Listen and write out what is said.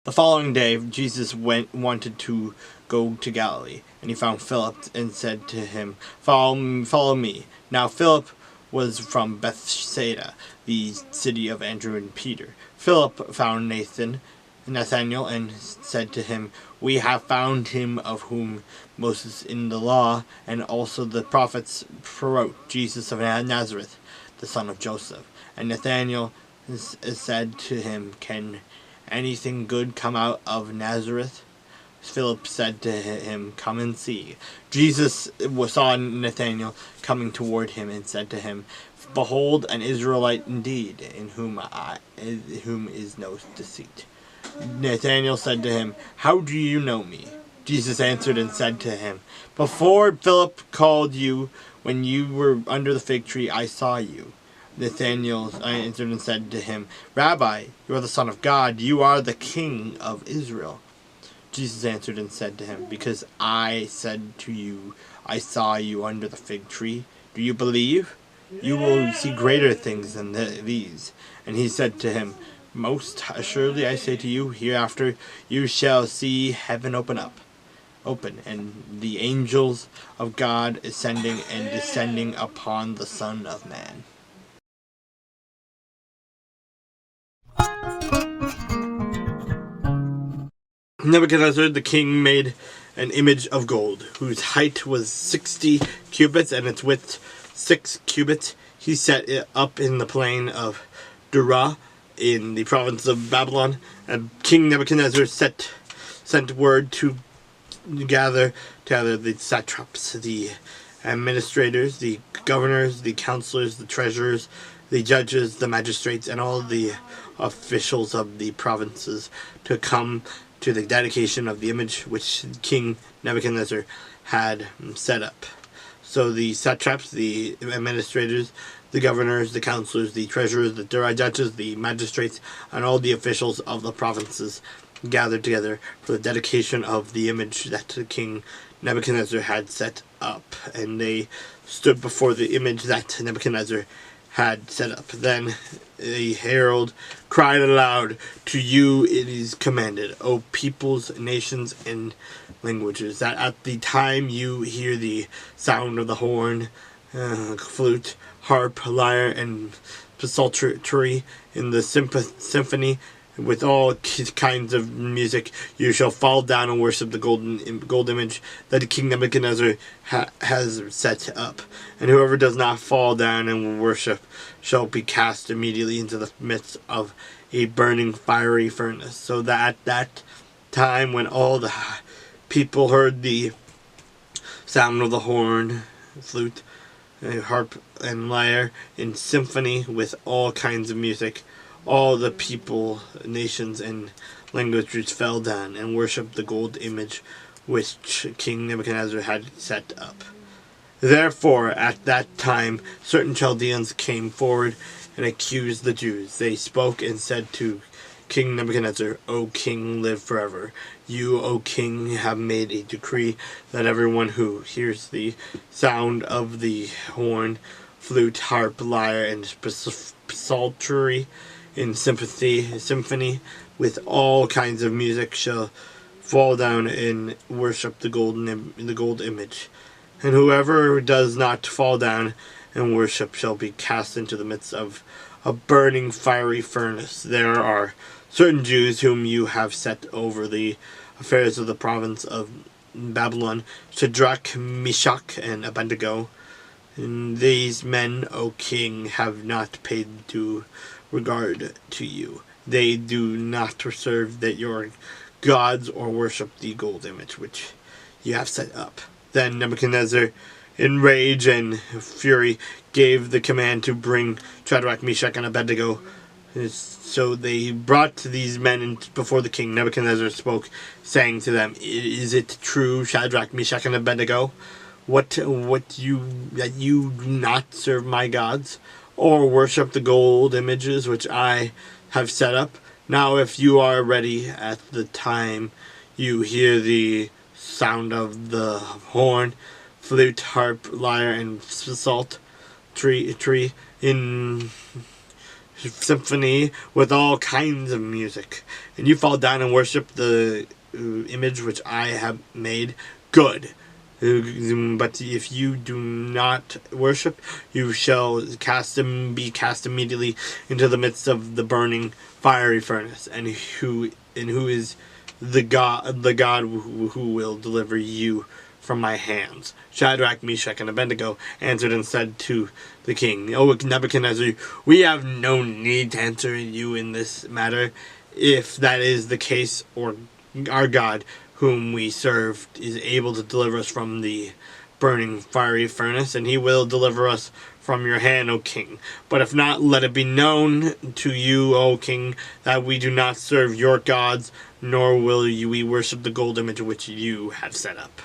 The following day, Jesus wanted to go to Galilee, and he found Philip and said to him, Follow me. Now Philip was from Bethsaida, the city of Andrew and Peter. Philip found Nathanael, and said to him, We have found him of whom Moses in the law and also the prophets wrote, Jesus of Nazareth, the son of Joseph. And Nathanael said to him, Can anything good come out of Nazareth? Philip said to him, Come and see. Jesus saw Nathanael coming toward him and said to him, Behold, an Israelite indeed, in whom is no deceit. Nathanael said to him, How do you know me? Jesus answered and said to him, Before Philip called you, when you were under the fig tree, I saw you. Nathanael answered and said to him, Rabbi, you are the Son of God, you are the King of Israel. Jesus answered and said to him, Because I said to you, I saw you under the fig tree, do you believe? You will see greater things than these. And he said to him, Most assuredly I say to you, hereafter you shall see heaven open, and the angels of God ascending and descending upon the Son of Man. Nebuchadnezzar the king made an image of gold, whose height was 60 cubits and its width 6 cubits. He set it up in the plain of Dura in the province of Babylon. And King Nebuchadnezzar sent word to gather together the satraps, the administrators, the governors, the counselors, the treasurers, the judges, the magistrates, and all the officials of the provinces to come to the dedication of the image which King Nebuchadnezzar had set up. So the satraps, the administrators, the governors, the counselors, the treasurers, the judges, the magistrates, and all the officials of the provinces gathered together for the dedication of the image that King Nebuchadnezzar had set up. And they stood before the image that Nebuchadnezzar had set up. Then a herald cried aloud, To you it is commanded, O peoples, nations, and languages, that at the time you hear the sound of the horn, flute, harp, lyre, and psaltery in the symphony, with all kinds of music, you shall fall down and worship the gold image that King Nebuchadnezzar has set up. And whoever does not fall down and worship shall be cast immediately into the midst of a burning fiery furnace. So that at that time, when all the people heard the sound of the horn, flute, harp, and lyre in symphony with all kinds of music, all the people, nations, and languages fell down and worshipped the gold image which King Nebuchadnezzar had set up. Therefore, at that time, certain Chaldeans came forward and accused the Jews. They spoke and said to King Nebuchadnezzar, O king, live forever. You, O king, have made a decree that everyone who hears the sound of the horn, flute, harp, lyre, and psaltery in symphony with all kinds of music shall fall down and worship the gold image. And whoever does not fall down and worship shall be cast into the midst of a burning fiery furnace. There are certain Jews whom you have set over the affairs of the province of Babylon, Shadrach, Meshach, and Abednego. And these men, O king, have not paid due regard to you. They do not serve that your gods or worship the gold image which you have set up. Then Nebuchadnezzar, in rage and fury, gave the command to bring Shadrach, Meshach, and Abednego. So they brought these men before the king. Nebuchadnezzar spoke, saying to them, Is it true, Shadrach, Meshach, and Abednego, that you do not serve my gods, or worship the gold images which I have set up? Now if you are ready at the time you hear the sound of the horn, flute, harp, lyre, and psaltery in symphony with all kinds of music, and you fall down and worship the image which I have made, good. But if you do not worship, you shall be cast immediately into the midst of the burning fiery furnace. And who is the God who will deliver you from my hands? Shadrach, Meshach, and Abednego answered and said to the king, O Nebuchadnezzar, we have no need to answer you in this matter. If that is the case, or our God, whom we serve, is able to deliver us from the burning fiery furnace, and he will deliver us from your hand, O king. But if not, let it be known to you, O king, that we do not serve your gods, nor will we worship the gold image which you have set up.